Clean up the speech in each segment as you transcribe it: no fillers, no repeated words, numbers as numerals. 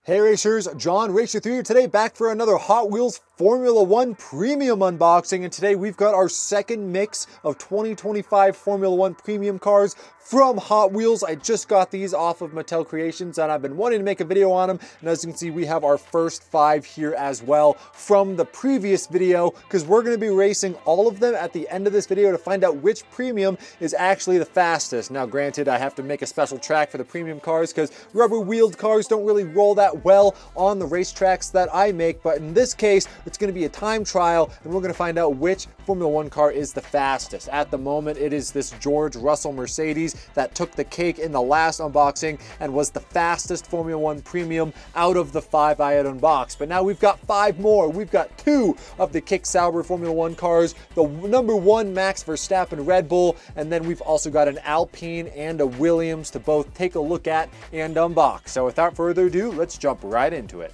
Hey Racers, John Racer3 here today, back for another Hot Wheels Formula 1 Premium unboxing, and today we've got our second mix of 2025 Formula 1 Premium cars from Hot Wheels. I just got these off of Mattel Creations and I've been wanting to make a video on them, and as you can see we have our first 5 here as well from the previous video, because we're going to be racing all of them at the end of this video to find out which Premium is actually the fastest. Now granted, I have to make a special track for the Premium cars because rubber wheeled cars don't really roll that well on the racetracks that I make, but in this case it's going to be a time trial and we're going to find out which Formula 1 car is the fastest. At the moment it is this George Russell Mercedes that took the cake in the last unboxing and was the fastest Formula 1 Premium out of the 5 I had unboxed. But now we've got 5 more. We've got 2 of the Kick Sauber Formula 1 cars, the number 1 Max Verstappen Red Bull, and then we've also got an Alpine and a Williams to both take a look at and unbox. So without further ado, let's jump right into it.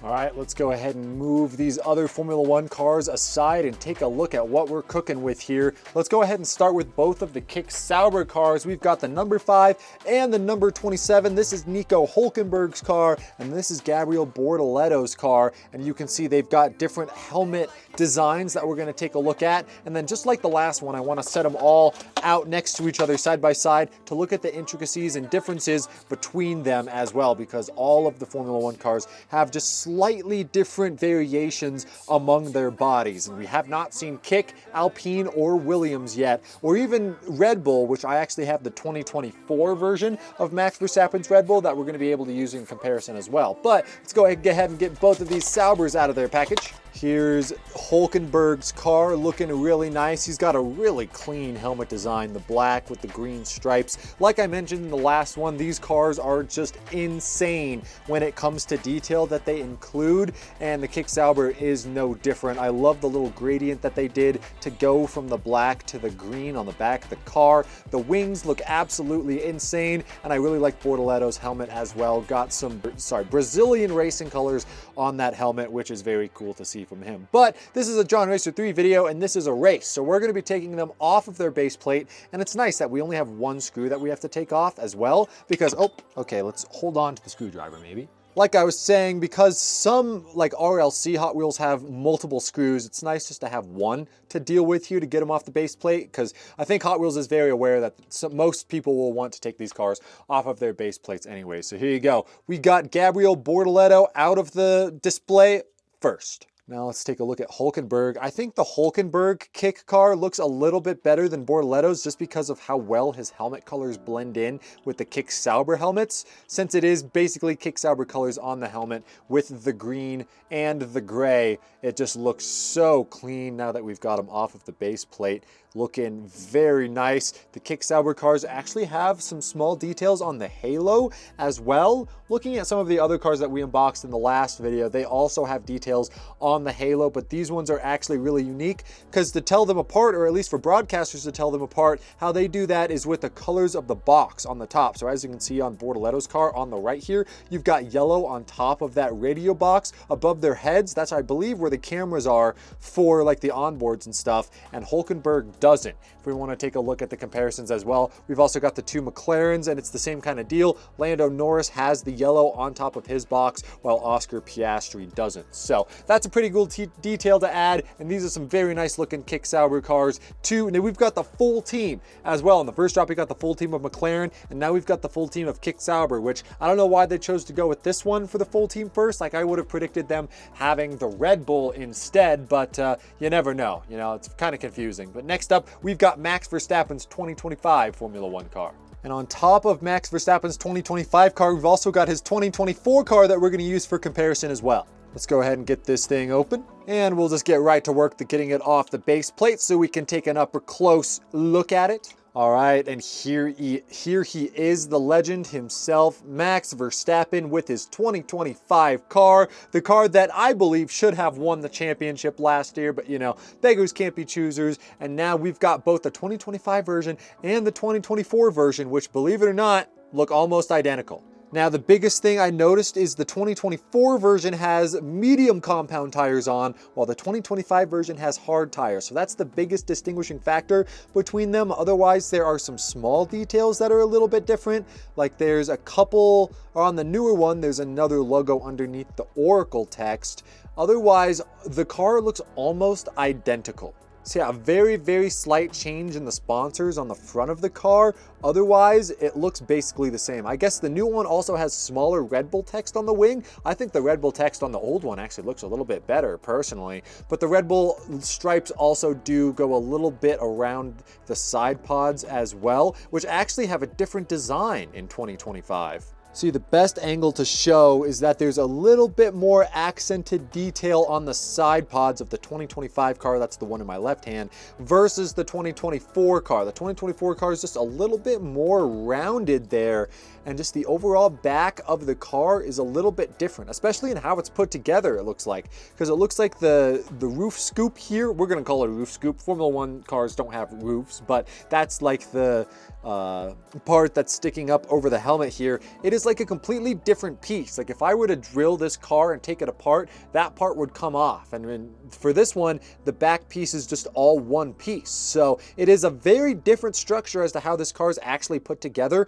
All right, let's go ahead and move these other Formula 1 cars aside and take a look at what we're cooking with here. Let's go ahead and start with both of the Kick Sauber cars. We've got the number 5 and the number 27. This is Nico Hülkenberg's car, and this is Gabriel Bortoletto's car. And you can see they've got different helmet designs that we're going to take a look at. And then just like the last one, I want to set them all out next to each other side by side to look at the intricacies and differences between them as well, because all of the Formula 1 cars have just slightly different variations among their bodies. And we have not seen Kick, Alpine, or Williams yet, or even Red Bull, which I actually have the 2024 version of Max Verstappen's Red Bull that we're going to be able to use in comparison as well. But let's go ahead and get both of these Saubers out of their package. Here's Hülkenberg's car, looking really nice. He's got a really clean helmet design, the black with the green stripes. Like I mentioned in the last one, these cars are just insane when it comes to detail that they include, and the Kick Sauber is no different. I love the little gradient that they did to go from the black to the green on the back of the car. The wings look absolutely insane, and I really like Bortoletto's helmet as well. Got some, Brazilian racing colors on that helmet, which is very cool to see from him. But this is a John Racer 3 video and this is a race, so we're going to be taking them off of their base plate, and it's nice that we only have one screw that we have to take off as well, because okay, let's hold on to the screwdriver maybe. Like I was saying, because some like RLC Hot Wheels have multiple screws, it's nice just to have one to deal with here to get them off the base plate, because I think Hot Wheels is very aware that most people will want to take these cars off of their base plates anyway. So here you go. We got Gabriel Bortoletto out of the display first. Now let's take a look at Hülkenberg. I think the Hülkenberg Kick car looks a little bit better than Bortoletto's just because of how well his helmet colors blend in with the Kick Sauber helmets, since it is basically Kick Sauber colors on the helmet with the green and the gray. It just looks so clean now that we've got them off of the base plate. Looking very nice. The Kick Sauber cars actually have some small details on the halo as well. Looking at some of the other cars that we unboxed in the last video, they also have details on the halo, but these ones are actually really unique, because to tell them apart, or at least for broadcasters to tell them apart, how they do that is with the colors of the box on the top. So as you can see on Bortoletto's car on the right here, you've got yellow on top of that radio box above their heads. That's, I believe, where the cameras are for like the onboards and stuff, and Hülkenberg doesn't. If we want to take a look at the comparisons as well, we've also got the 2 McLarens, and it's the same kind of deal. Lando Norris has the yellow on top of his box, while Oscar Piastri doesn't. So that's a pretty cool detail to add, and these are some very nice looking Kick Sauber cars too. And we've got the full team as well. In the first drop we got the full team of McLaren, and now we've got the full team of Kick Sauber, which I don't know why they chose to go with this one for the full team first. Like I would have predicted them having the Red Bull instead, but you never know. You know, it's kind of confusing. But next up, we've got Max Verstappen's 2025 Formula 1 car. And on top of Max Verstappen's 2025 car, we've also got his 2024 car that we're going to use for comparison as well. Let's go ahead and get this thing open, and we'll just get right to work to getting it off the base plate so we can take an up close look at it. All right, and here he is, the legend himself, Max Verstappen, with his 2025 car, the car that I believe should have won the championship last year, but you know, beggars can't be choosers, and now we've got both the 2025 version and the 2024 version, which, believe it or not, look almost identical. Now, the biggest thing I noticed is the 2024 version has medium compound tires on, while the 2025 version has hard tires. So that's the biggest distinguishing factor between them. Otherwise, there are some small details that are a little bit different. Like there's a couple, or on the newer one, there's another logo underneath the Oracle text. Otherwise, the car looks almost identical. So yeah, a very, very slight change in the sponsors on the front of the car. Otherwise, it looks basically the same. I guess the new one also has smaller Red Bull text on the wing. I think the Red Bull text on the old one actually looks a little bit better personally, but the Red Bull stripes also do go a little bit around the side pods as well, which actually have a different design in 2025. See, the best angle to show is that there's a little bit more accented detail on the side pods of the 2025 car, that's the one in my left hand, versus the 2024 car. The 2024 car is just a little bit more rounded there, and just the overall back of the car is a little bit different, especially in how it's put together, it looks like. Because it looks like the roof scoop here, we're gonna call it a roof scoop. Formula One cars don't have roofs, but that's like the part that's sticking up over the helmet here. It is like a completely different piece. Like if I were to drill this car and take it apart, that part would come off. And for this one, the back piece is just all one piece. So it is a very different structure as to how this car is actually put together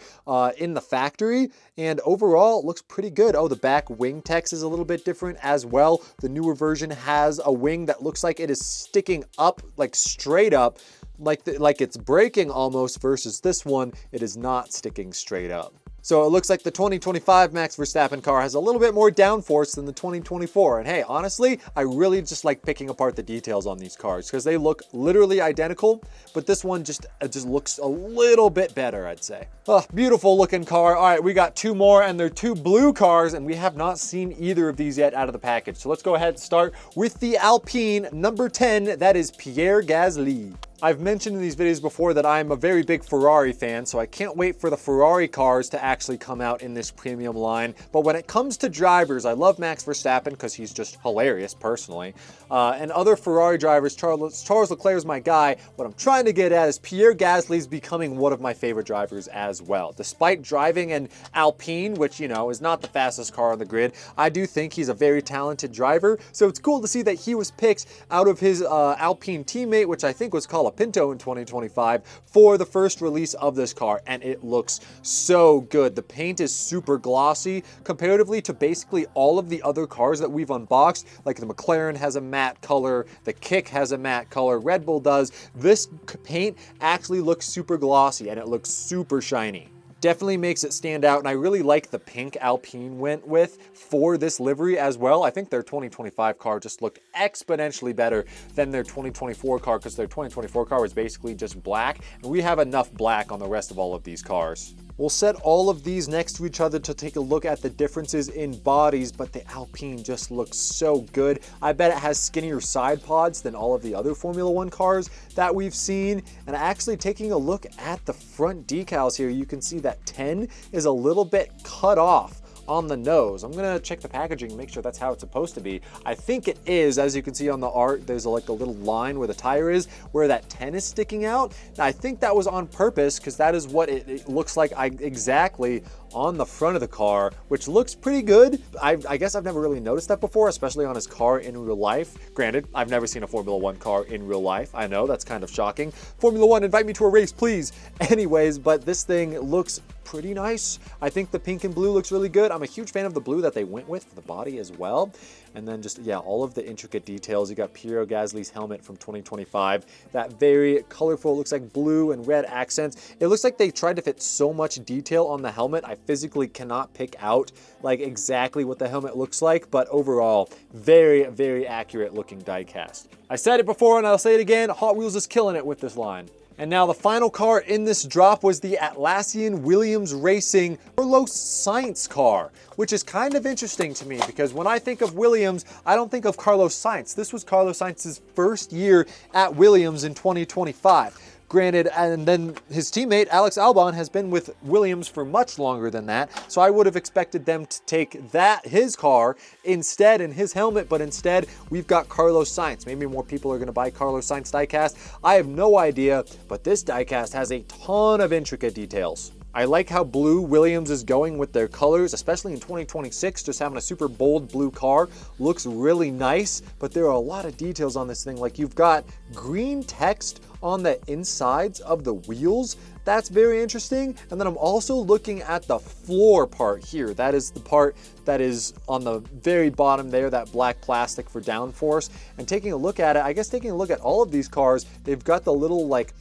in the factory. And overall, it looks pretty good. Oh, the back wing text is a little bit different as well. The newer version has a wing that looks like it is sticking up, like straight up, like it's breaking almost, versus this one, it is not sticking straight up. So it looks like the 2025 Max Verstappen car has a little bit more downforce than the 2024. And hey, honestly, I really just like picking apart the details on these cars because they look literally identical, but this one just looks a little bit better, I'd say. Oh, beautiful looking car. All right, we got two more, and they're two blue cars, and we have not seen either of these yet out of the package. So let's go ahead and start with the Alpine number 10. That is Pierre Gasly. I've mentioned in these videos before that I'm a very big Ferrari fan, so I can't wait for the Ferrari cars to actually come out in this premium line. But when it comes to drivers, I love Max Verstappen because he's just hilarious personally. And other Ferrari drivers, Charles Leclerc is my guy. What I'm trying to get at is Pierre Gasly's becoming one of my favorite drivers as well. Despite driving an Alpine, which, you know, is not the fastest car on the grid, I do think he's a very talented driver. So it's cool to see that he was picked out of his Alpine teammate, which I think was called a Pinto in 2025, for the first release of this car, and it looks so good. The paint is super glossy comparatively to basically all of the other cars that we've unboxed. Like the McLaren has a matte color, the Kick has a matte color, Red Bull does. This paint actually looks super glossy and it looks super shiny. Definitely makes it stand out, and I really like the pink Alpine went with for this livery as well. I think their 2025 car just looked exponentially better than their 2024 car because their 2024 car was basically just black, and we have enough black on the rest of all of these cars. We'll set all of these next to each other to take a look at the differences in bodies, but the Alpine just looks so good. I bet it has skinnier side pods than all of the other Formula One cars that we've seen. And actually taking a look at the front decals here, you can see that 10 is a little bit cut off on the nose. I'm gonna check the packaging and make sure that's how it's supposed to be. I think it is. As you can see on the art, there's like a little line where the tire is, where that 10 is sticking out. Now, I think that was on purpose because that is what it looks like exactly on the front of the car, which looks pretty good. I guess I've never really noticed that before, especially on his car in real life. Granted, I've never seen a Formula One car in real life. I know that's kind of shocking. Formula One, invite me to a race, please. Anyways, but this thing looks pretty nice. I think the pink and blue looks really good. I'm a huge fan of the blue that they went with for the body as well. And then just, yeah, all of the intricate details. You got Pierre Gasly's helmet from 2025. That very colorful, looks like blue and red accents. It looks like they tried to fit so much detail on the helmet. I physically cannot pick out like exactly what the helmet looks like, but overall, very, very accurate looking diecast. I said it before and I'll say it again, Hot Wheels is killing it with this line. And now the final car in this drop was the Atlassian Williams Racing Carlos Sainz car, which is kind of interesting to me because when I think of Williams, I don't think of Carlos Sainz. This was Carlos Sainz's first year at Williams in 2025. Granted, and then his teammate, Alex Albon, has been with Williams for much longer than that, so I would have expected them to take his car instead and his helmet, but instead, we've got Carlos Sainz. Maybe more people are going to buy Carlos Sainz diecast. I have no idea, but this diecast has a ton of intricate details. I like how blue Williams is going with their colors, especially in 2026, just having a super bold blue car looks really nice, but there are a lot of details on this thing. Like you've got green text on the insides of the wheels. That's very interesting. And then I'm also looking at the floor part here. That is the part that is on the very bottom there, that black plastic for downforce. And taking a look at it, I guess taking a look at all of these cars, they've got the little like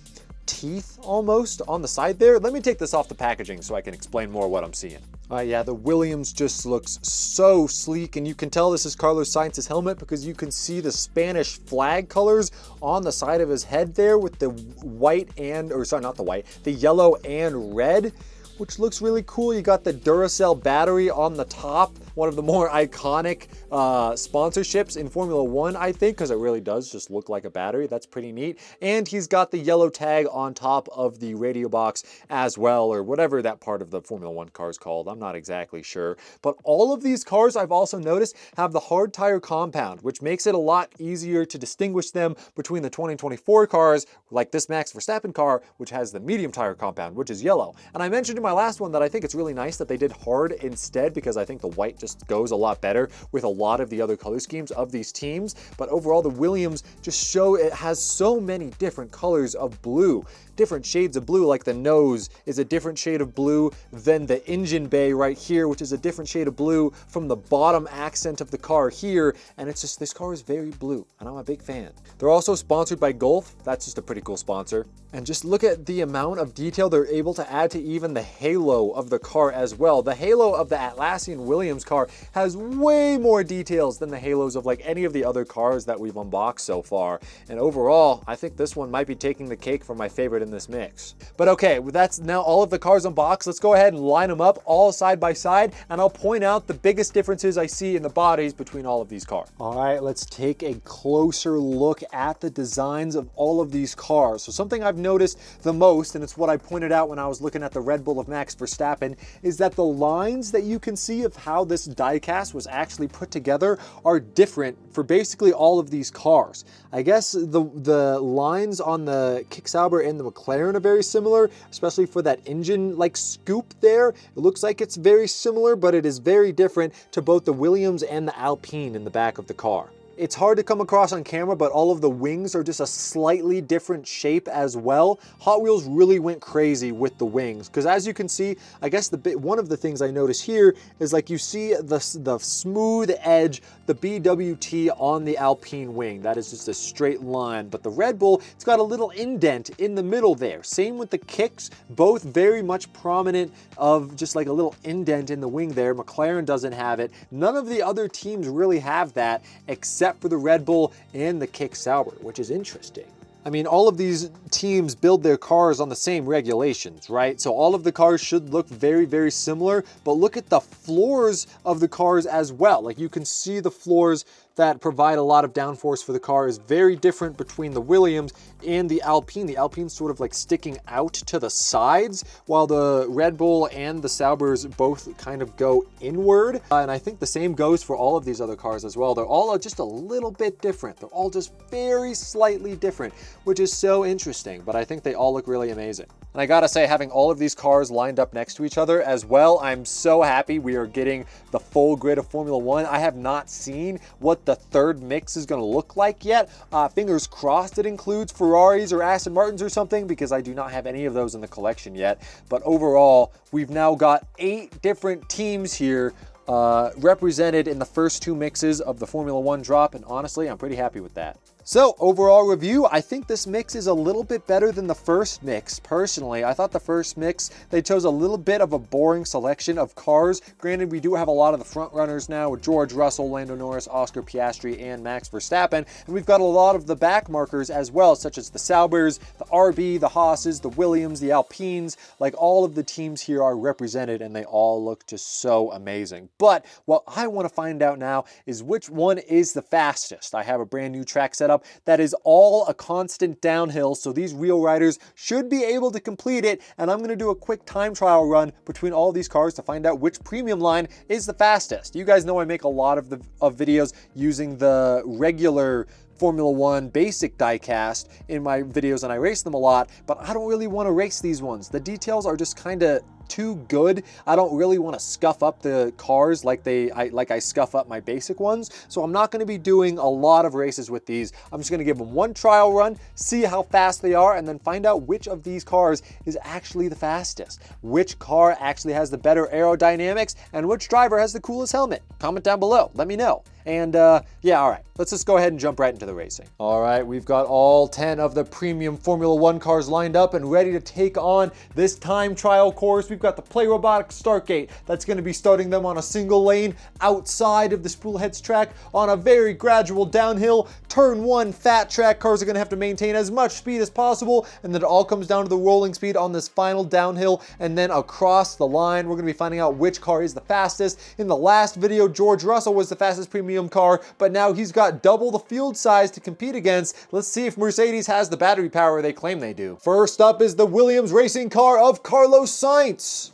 teeth almost on the side there. Let me take this off the packaging so I can explain more what I'm seeing. Yeah, the Williams just looks so sleek, and you can tell this is Carlos Sainz's helmet because you can see the Spanish flag colors on the side of his head there with the white and, or sorry, not the white, the yellow and red, which looks really cool. You got the Duracell battery on the top, one of the more iconic sponsorships in Formula One, I think, because it really does just look like a battery. That's pretty neat. And he's got the yellow tag on top of the radio box as well, or whatever that part of the Formula One car is called. I'm not exactly sure. But all of these cars, I've also noticed, have the hard tire compound, which makes it a lot easier to distinguish them between the 2024 cars, like this Max Verstappen car, which has the medium tire compound, which is yellow. And I mentioned in my last one that I think it's really nice that they did hard instead, because I think the white just goes a lot better with a lot of the other color schemes of these teams. But overall, the Williams just show it has so many different colors of blue, different shades of blue. Like the nose is a different shade of blue than the engine bay right here, which is a different shade of blue from the bottom accent of the car here. And it's just, this car is very blue and I'm a big fan. They're also sponsored by Gulf. That's just a pretty cool sponsor. And just look at the amount of detail they're able to add to even the halo of the car as well. The halo of the Atlassian Williams car has way more details than the halos of like any of the other cars that we've unboxed so far. And overall, I think this one might be taking the cake for my favorite in this mix. But okay, that's now all of the cars unboxed. Let's go ahead and line them up all side by side, and I'll point out the biggest differences I see in the bodies between all of these cars. All right, let's take a closer look at the designs of all of these cars. So something I've noticed the most, and it's what I pointed out when I was looking at the Red Bull of Max Verstappen, is that the lines that you can see of how this diecast was actually put together are different for basically all of these cars. I guess the lines on the Kick Sauber and the McLaren are very similar, especially for that engine like scoop there. It looks like it's very similar, but it is very different to both the Williams and the Alpine in the back of the car. It's hard to come across on camera, but all of the wings are just a slightly different shape as well. Hot Wheels really went crazy with the wings, because as you can see, I guess one of the things I notice here is like you see the smooth edge, the BWT on the Alpine wing. That is just a straight line, but the Red Bull, it's got a little indent in the middle there. Same with the kicks, both very much prominent of just like a little indent in the wing there. McLaren doesn't have it. None of the other teams really have that except for the Red Bull and the Kick Sauber, which is interesting. I mean, all of these teams build their cars on the same regulations, right? So all of the cars should look very, very similar, but look at the floors of the cars as well. Like you can see the floors that provide a lot of downforce for the car is very different between the Williams and the Alpine. The Alpine's sort of like sticking out to the sides, while the Red Bull and the Saubers both kind of go inward. And I think the same goes for all of these other cars as well. They're all just a little bit different. They're all just very slightly different, which is so interesting, but I think they all look really amazing. And I gotta say, having all of these cars lined up next to each other as well, I'm so happy we are getting the full grid of Formula One. I have not seen what the third mix is gonna look like yet. Fingers crossed it includes Ferraris or Aston Martins or something, because I do not have any of those in the collection yet. But overall, we've now got 8 different teams here represented in the first 2 mixes of the Formula One drop, and honestly, I'm pretty happy with that. So overall review, I think this mix is a little bit better than the first mix. Personally, I thought the first mix, they chose a little bit of a boring selection of cars. Granted, we do have a lot of the front runners now with George Russell, Lando Norris, Oscar Piastri, and Max Verstappen. And we've got a lot of the back markers as well, such as the Saubers, the RB, the Haas's, the Williams, the Alpines. Like all of the teams here are represented and they all look just so amazing. But what I want to find out now is which one is the fastest. I have a brand new track setup that is all a constant downhill, so these real riders should be able to complete it, and I'm going to do a quick time trial run between all these cars to find out which premium line is the fastest. You guys know I make a lot of videos using the regular Formula One basic diecast in my videos and I race them a lot, but I don't really want to race these ones. The details are just kind of too good. I don't really want to scuff up the cars like I scuff up my basic ones. So I'm not going to be doing a lot of races with these. I'm just going to give them one trial run, see how fast they are, and then find out which of these cars is actually the fastest. Which car actually has the better aerodynamics and which driver has the coolest helmet. Comment down below. Let me know. And yeah, all right, let's just go ahead and jump right into the racing. All right, we've got all 10 of the premium Formula One cars lined up and ready to take on this time trial course. We've got the Play Robotics start gate. That's gonna be starting them on a single lane outside of the Spoolheads track on a very gradual downhill. Turn 1 fat track. Cars are gonna have to maintain as much speed as possible, and then it all comes down to the rolling speed on this final downhill, and then across the line, we're gonna be finding out which car is the fastest. In the last video, George Russell was the fastest premium car, but now he's got double the field size to compete against. Let's see if Mercedes has the battery power they claim they do. First up is the Williams racing car of Carlos Sainz.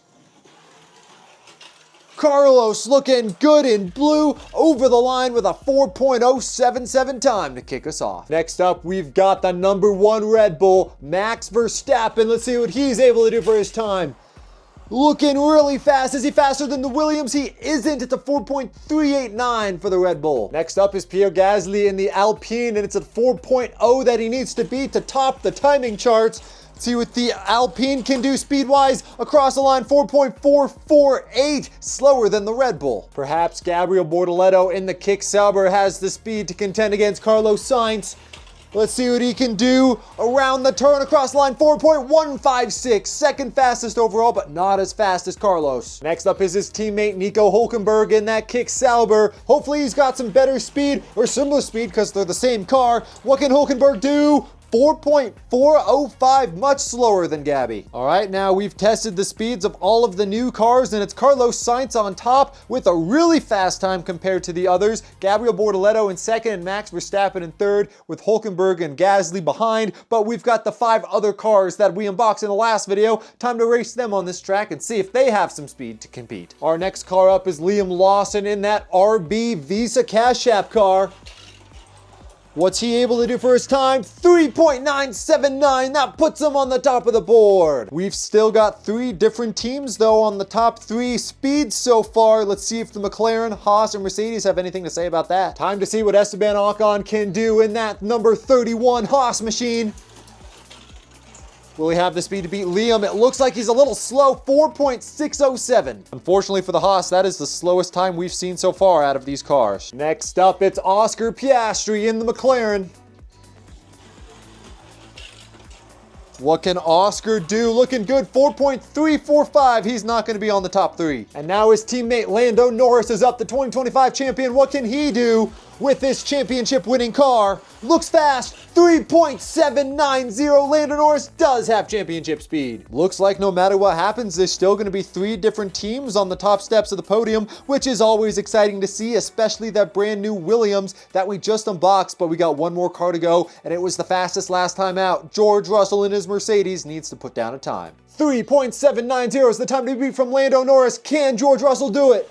Carlos looking good in blue, over the line with a 4.077 time to kick us off. Next up, we've got the number 1 Red Bull, Max Verstappen. Let's see what he's able to do for his time. Looking really fast. Is he faster than the Williams? He isn't. It's a 4.389 for the Red Bull. Next up is Pierre Gasly in the Alpine, and it's a 4.0 that he needs to beat to top the timing charts. Let's see what the Alpine can do speed-wise. Across the line, 4.448, slower than the Red Bull. Perhaps Gabriel Bortoleto in the Kick Sauber has the speed to contend against Carlos Sainz. Let's see what he can do around the turn, across the line, 4.156. Second fastest overall, but not as fast as Carlos. Next up is his teammate Nico Hülkenberg in that Kick Sauber. Hopefully he's got some better speed or similar speed because they're the same car. What can Hülkenberg do? 4.405, much slower than Gabby. All right, now we've tested the speeds of all of the new cars, and it's Carlos Sainz on top with a really fast time compared to the others. Gabriel Bortoleto in second and Max Verstappen in third, with Hülkenberg and Gasly behind. But we've got the 5 other cars that we unboxed in the last video. Time to race them on this track and see if they have some speed to compete. Our next car up is Liam Lawson in that RB Visa Cash App car. What's he able to do for his time? 3.979, that puts him on the top of the board. We've still got 3 different teams though on the top 3 speeds so far. Let's see if the McLaren, Haas, and Mercedes have anything to say about that. Time to see what Esteban Ocon can do in that number 31 Haas machine. Will he have the speed to beat Liam? It looks like he's a little slow, 4.607. Unfortunately for the Haas, that is the slowest time we've seen so far out of these cars. Next up, it's Oscar Piastri in the McLaren. What can Oscar do? Looking good, 4.345. He's not going to be on the top 3. And now his teammate Lando Norris is up, the 2025 champion. What can he do with this championship winning car? Looks fast, 3.790. Lando Norris does have championship speed. Looks like no matter what happens, there's still going to be 3 different teams on the top steps of the podium, which is always exciting to see, especially that brand new Williams that we just unboxed, but we got 1 more car to go, and it was the fastest last time out. George Russell in his Mercedes needs to put down a time. 3.790 is the time to beat from Lando Norris. Can George Russell do it?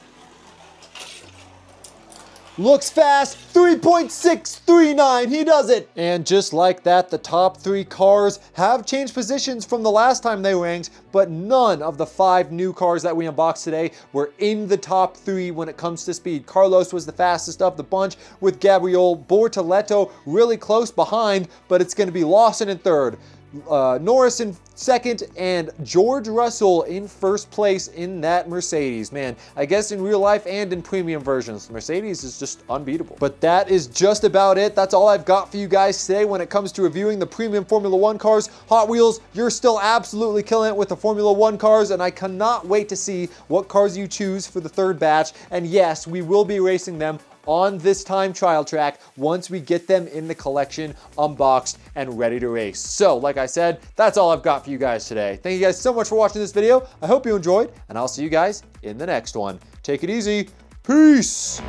Looks fast, 3.639, he does it. And just like that, the top 3 cars have changed positions from the last time they ranked, but none of the 5 new cars that we unboxed today were in the top 3 when it comes to speed. Carlos was the fastest of the bunch, with Gabriel Bortoleto really close behind, but it's going to be Lawson in third, Norris in second, and George Russell in first place in that Mercedes. Man, I guess in real life and in premium versions, Mercedes is just unbeatable. But that is just about it. That's all I've got for you guys today when it comes to reviewing the premium Formula One cars. Hot Wheels, you're still absolutely killing it with the Formula One cars, and I cannot wait to see what cars you choose for the 3rd batch. And yes, we will be racing them on this time trial track once we get them in the collection, unboxed, and ready to race. So, like I said, that's all I've got for you guys today. Thank you guys so much for watching this video. I hope you enjoyed, and I'll see you guys in the next one. Take it easy. Peace.